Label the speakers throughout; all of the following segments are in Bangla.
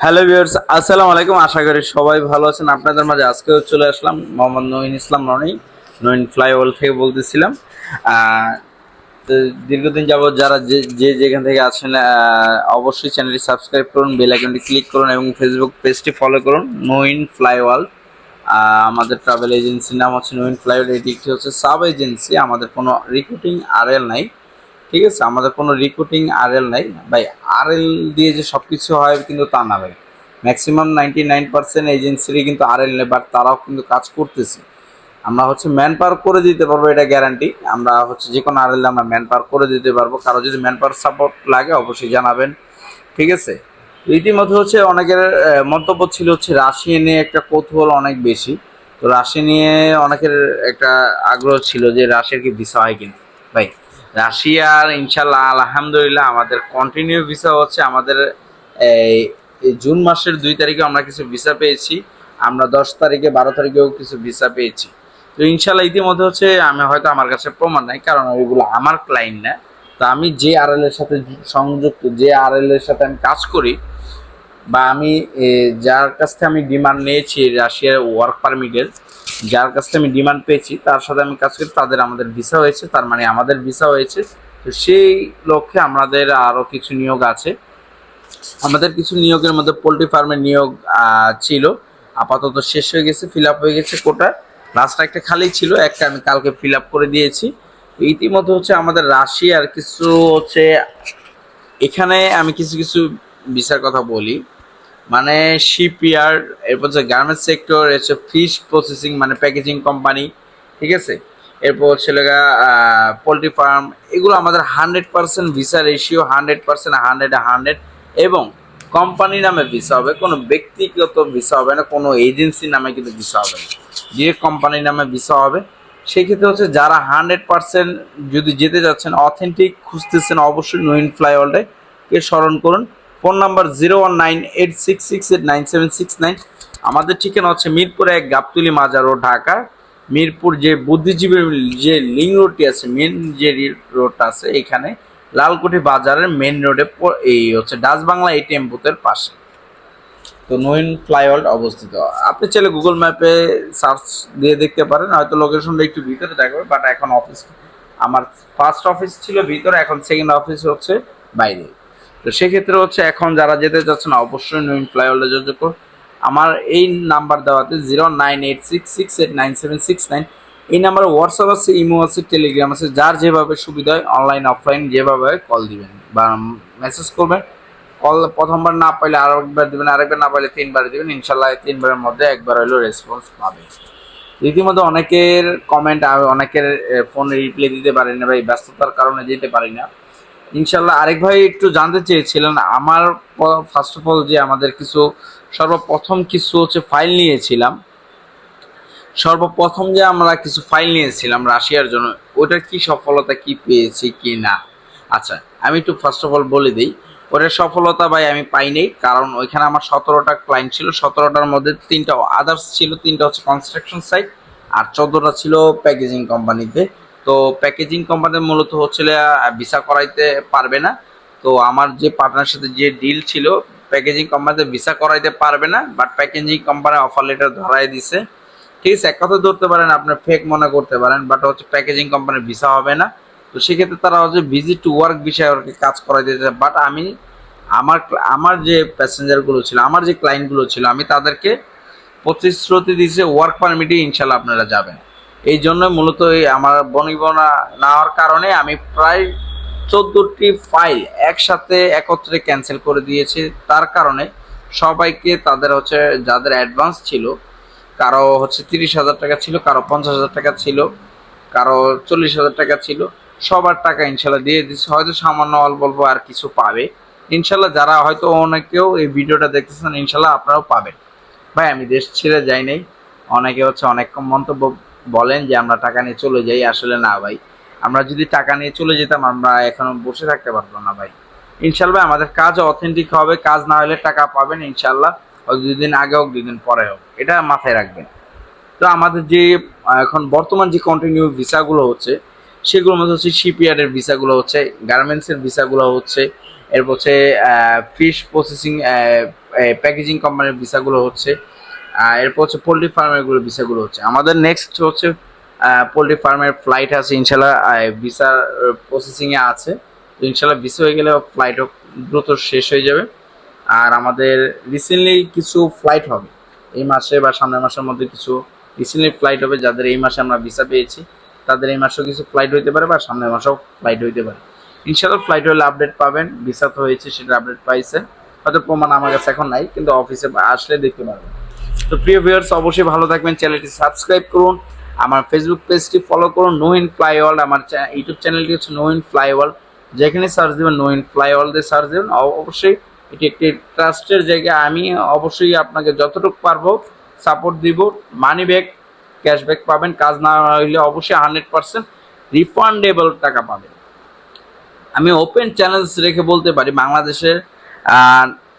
Speaker 1: হ্যালো ভিউয়ার্স, আসসালামু আলাইকুম। আশা করি সবাই ভালো আছেন। আপনাদের মাঝে আজকেও চলে আসলাম মোহাম্মদ নঈন ইসলাম রনি, নঈন ফ্লাইওভার থেকে বলতেছিলাম। আহ, তো দীর্ঘদিন যাবত যারা যে যে যেখান থেকে আছেন, অবশ্যই চ্যানেলটি সাবস্ক্রাইব করুন, বেল আইকনটি ক্লিক করুন এবং ফেসবুক পেজটি ফলো করুন নঈন ফ্লাইওভার। আমাদের ট্রাভেল এজেন্সির নাম হচ্ছে নঈন ফ্লাইওভার। এটি একটি হচ্ছে সাব এজেন্সি, আমাদের কোনো রিক্রুটিং আরএল নাই। ঠিক আছে, আমাদের কোনো রিক্রুটিং আরএল নাই ভাই। আরএল দিয়ে যে সব কিছু হয় কিন্তু তা না ভাই। ম্যাক্সিমাম 99% এজেন্সিরই কিন্তু আরএল নেই, বাট তারাও কিন্তু কাজ করতেছে। আমরা হচ্ছে ম্যান পাওয়ার করে দিতে পারবো, এটা গ্যারান্টি। আমরা হচ্ছে যে কোনো আরএল আমরা ম্যান পাওয়ার করে দিতে পারবো। কারো যদি ম্যান পাওয়ার সাপোর্ট লাগে অবশ্যই জানাবেন। ঠিক আছে। ইতিমধ্যে হচ্ছে অনেকের মন্তব্য ছিল হচ্ছে রাশিয়া নিয়ে একটা কৌতূহল অনেক বেশি। তো রাশিয়া নিয়ে অনেকের একটা আগ্রহ ছিল যে রাশিয়ার কি ভিসা হয় কিনা ভাই। রাশিয়ার ইনশাল্লাহ আলহামদুলিল্লাহ আমাদের কন্টিনিউ ভিসা হচ্ছে। আমাদের এই এই জুন মাসের 2 তারিখে আমরা কিছু ভিসা পেয়েছি। আমরা 10 তারিখে 12 তারিখেও কিছু ভিসা পেয়েছি। তো ইনশাল্লাহ ইতিমধ্যে হচ্ছে আমি হয়তো আমার কাছে প্রমাণ নাই, কারণ ওইগুলো আমার ক্লায়েন্ট না। তো আমি যে আরএল এর সাথে সংযুক্ত, যে আরএল এর সাথে আমি কাজ করি, বা আমি যার কাছ থেকে আমি ডিমান্ড নিয়েছি রাশিয়ার ওয়ার্ক পারমিটের, যার কাছ থেকে আমি ডিমান্ড পেয়েছি তার সাথে আমি কাজ করি, তাদের আমাদের ভিসা হয়েছে, তার মানে আমাদের ভিসা হয়েছে। তো সেই লক্ষ্যে আমাদের আরও কিছু নিয়োগ আছে। আমাদের কিছু নিয়োগের মধ্যে পোলট্রি ফার্মের নিয়োগ ছিল, আপাতত শেষ হয়ে গেছে, ফিল আপ হয়ে গেছে কোটা। লাস্ট একটা খালি ছিল, একটা আমি কালকে ফিল আপ করে দিয়েছি। ইতিমধ্যে হচ্ছে আমাদের রাশিয়ার কিছু হচ্ছে, এখানে আমি কিছু কিছু ভিসার কথা বলি। মানে শিপইয়ার্ড, এরপর হচ্ছে গার্মেন্টস সেক্টর, হচ্ছে ফিশ প্রসেসিং মানে প্যাকেজিং কোম্পানি। ঠিক আছে। এরপর হচ্ছে পোলট্রি ফার্ম। এগুলো আমাদের 100% ভিসা রেশিও, 100%, 100 এবং কোম্পানি নামে ভিসা হবে, কোনো ব্যক্তিগত ভিসা হবে না, কোনো এজেন্সি নামে কিন্তু ভিসা হবে না, ডিরেক্ট কোম্পানি নামে ভিসা হবে। সেই ক্ষেত্রে হচ্ছে যারা 100% যদি যেতে যাচ্ছেন, অথেন্টিক খুঁজতেছেন, অবশ্যই নইন ফ্লাইওভারে কে স্মরণ করুন। Phone number 019866897769। আমাদের ঠিকানা হচ্ছে মিরপুর 1, গাবতলী মাজার রোড, ঢাকা। মিরপুর যে বুদ্ধিজীবী যে লিং রোডটি আছে, মেন যে রোডটা আছে, এখানে লালকুঠি বাজারের মেন রোডে, এই হচ্ছে ডাচ বাংলা এটিএম বুথের পাশে তো নইন ফ্লাইওভার অবস্থিত। আপনি চাইলে গুগল ম্যাপে সার্চ দিয়ে দেখতে পারেন, হয়তো লোকেশনটা একটু ভিতরে দেখাবে, বাট এখন অফিস, আমার ফার্স্ট অফিস ছিল ভিতরে, এখন সেকেন্ড অফিস হচ্ছে বাইরে। তো সেক্ষেত্রে হচ্ছে এখন যারা যেতে চাচ্ছেন অবশ্যই নইন ফ্লাইওভারে যোগাযোগ করুন। আমার এই নাম্বার দেওয়াতে 0986689769, এই নাম্বারে হোয়াটসঅ্যাপ আছে, ইমো আছে, টেলিগ্রাম আছে। যার যেভাবে সুবিধা হয়, অনলাইন অফলাইন যেভাবে হয় কল দিবেন বা মেসেজ করবেন। কল প্রথমবার না পাইলে আরেকবার দিবেন, আরেকবার না পাইলে 3বার দিবেন। ইনশাল্লাহ 3বারের মধ্যে একবার হলেও রেসপন্স পাবে। রীতিমতো অনেকের কমেন্ট, অনেকের ফোন রিপ্লাই দিতে পারি না ভাই, ব্যস্ততার কারণে যেতে পারি না। ইনশাল্লাহ আরেক ভাই একটু জানতে চেয়েছিলেন আমার, ফার্স্ট অফ অল যে আমাদের কিছু সর্বপ্রথম কিছু হচ্ছে ফাইল নিয়েছিলাম, সর্বপ্রথম যে আমরা কিছু ফাইল নিয়েছিলাম রাশিয়ার জন্য, ওটার কি সফলতা কি পেয়েছি কি না। আচ্ছা, আমি একটু ফার্স্ট অফ অল বলে দিই। ওটার সফলতা ভাই আমি পাইনি, কারণ ওইখানে আমার 17টা ক্লায়েন্ট ছিল। 17টার মধ্যে 3টা আদার্স ছিল, 3টা হচ্ছে কনস্ট্রাকশন সাইট, আর 14টা ছিল প্যাকেজিং কোম্পানিতে। তো প্যাকেজিং কোম্পানি মূলত হচ্ছে ভিসা করাইতে পারবে না। তো আমার যে পার্টনার সাথে যে ডিল ছিল, প্যাকেজিং কোম্পানিতে ভিসা করাইতে পারবে না, but packaging company offer letter ধরাই দিছে। ঠিক আছে, এক কথা ধরতে পারেন, আপনার ফেক মনে করতে পারেন, বাট হচ্ছে প্যাকেজিং কোম্পানির ভিসা হবে না। তো সেক্ষেত্রে তারা হচ্ছে ভিজিট টু ওয়ার্ক বিষয়ে আর কি কাজ করাই দিতে। বাট আমি আমার আমার যে প্যাসেঞ্জারগুলো ছিল, আমার যে ক্লায়েন্টগুলো ছিল, আমি তাদেরকে প্রতিশ্রুতি দিয়েছে ওয়ার্ক পারমিটে ইনশাল্লাহ আপনারা যাবেন। এই জন্য মূলত এই আমার বনিবনা না হওয়ার কারণে আমি প্রায় 14টি ফাইল একসাথে একত্রে ক্যান্সেল করে দিয়েছি। তার কারণে সবাইকে তাদের হচ্ছে যাদের অ্যাডভান্স ছিল, কারো হচ্ছে 30,000 টাকা ছিল, কারো 50,000 টাকা ছিল, কারো 40,000 টাকা ছিল, সবার টাকা ইনশাল্লাহ দিয়ে দিচ্ছে। হয়তো সামান্য অল্প অল্প আর কিছু পাবে ইনশাল্লাহ। যারা হয়তো অনেকেও এই ভিডিওটা দেখতেছেন, ইনশাল্লাহ আপনারাও পাবেন। ভাই আমি দেশ ছেড়ে যাই নাই। অনেকে হচ্ছে অনেক মন্তব্য বলেন যে আমরা টাকা নিয়ে চলে যাই, আসলে না ভাই। আমরা যদি টাকা নিয়ে চলে যেতাম, আমরা এখনো বসে থাকতে পারবো না ভাই। ইনশাল্লাহ আমাদের কাজ অথেন্টিক হবে, কাজ না হলে টাকা পাবেন ইনশাল্লাহ। 2 দিন আগে হোক 2 দিন পরে হোক, এটা মাথায় রাখবেন। তো আমাদের যে এখন বর্তমান যে কন্টিনিউ ভিসাগুলো হচ্ছে, সেগুলোর মধ্যে হচ্ছে শিপইয়ার্ডের ভিসাগুলো হচ্ছে, গার্মেন্টসের ভিসাগুলো হচ্ছে, এরপর হচ্ছে ফিশ প্রসেসিং প্যাকেজিং কোম্পানির ভিসাগুলো হচ্ছে, এরপর হচ্ছে পোলট্রি ফার্মেরগুলো ভিসাগুলো হচ্ছে। আমাদের নেক্সট হচ্ছে পোলট্রি ফার্মের ফ্লাইট আছে ইনশাল্লাহ, ভিসা প্রসেসিংয়ে আছে। তো ইনশাল্লাহ ভিসা হয়ে গেলে ফ্লাইটও দ্রুত শেষ হয়ে যাবে। আর আমাদের রিসেন্টলি কিছু ফ্লাইট হবে এই মাসে বা সামনের মাসের মধ্যে, কিছু রিসেন্টলি ফ্লাইট হবে। যাদের এই মাসে আমরা ভিসা পেয়েছি তাদের এই মাসেও কিছু ফ্লাইট হইতে পারে বা সামনের মাসেও ফ্লাইট হইতে পারে। ইনশাল্লাহ ফ্লাইট হলে আপডেট পাবেন, ভিসা তো হয়েছে সেটা আপডেট পাইছে, হয়তো প্রমাণ আমার কাছে এখন নাই, কিন্তু অফিসে আসলে দেখতে পারবেন। তো প্রিয় ভিউয়ার্স, অবশ্যই ভালো থাকবেন, চ্যানেলটি সাবস্ক্রাইব করুন, আমার ফেসবুক পেজটি ফলো করুন নো ইন ফ্লাই ওয়ার্ল্ড, আমার ইউটিউব চ্যানেলটি হচ্ছে নো ইন ফ্লাই ওয়ার্ল্ড। যেখানে সার্চ দেবেন নো ইন ফ্লাই ওয়ার্ল্ড দিয়ে সার্চ দেবেন, অবশ্যই এটি একটি ট্রাস্টের জায়গা। আমি অবশ্যই আপনাকে যতটুকু পারবো সাপোর্ট দিব। মানি ব্যাক, ক্যাশব্যাক পাবেন, কাজ না হইলে অবশ্যই 100% রিফান্ডেবল টাকা পাবেন। আমি ওপেন চ্যালেঞ্জ রেখে বলতে পারি, বাংলাদেশের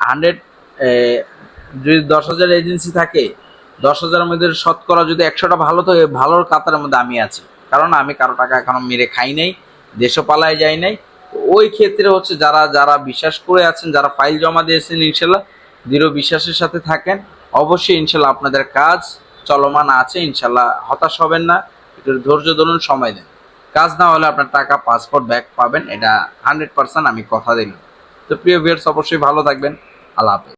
Speaker 1: 100 যদি 10,000 এজেন্সি থাকে, 10,000-এর মধ্যে শতকরা যদি 100টা ভালো থাকে, ভালোর কাতারের মধ্যে আমি আছি। কারণ আমি কারো টাকা এখনো মেরে খাই নাই, দেশও পালায় যাই নাই। ওই ক্ষেত্রে হচ্ছে যারা যারা বিশ্বাস করে আছেন, যারা ফাইল জমা দিয়েছেন, ইনশাল্লাহ দৃঢ় বিশ্বাসের সাথে থাকেন, অবশ্যই ইনশাল্লাহ আপনাদের কাজ চলমান আছে। ইনশাল্লাহ হতাশ হবেন না, একটু ধৈর্য ধরুন, সময় দেন। কাজ না হলে আপনার টাকা পাসপোর্ট ব্যাক পাবেন, এটা 100% আমি কথা দিলাম। তো প্রিয় ভিউয়ার্স, অবশ্যই ভালো থাকবেন। আল্লাহ হাফেজ।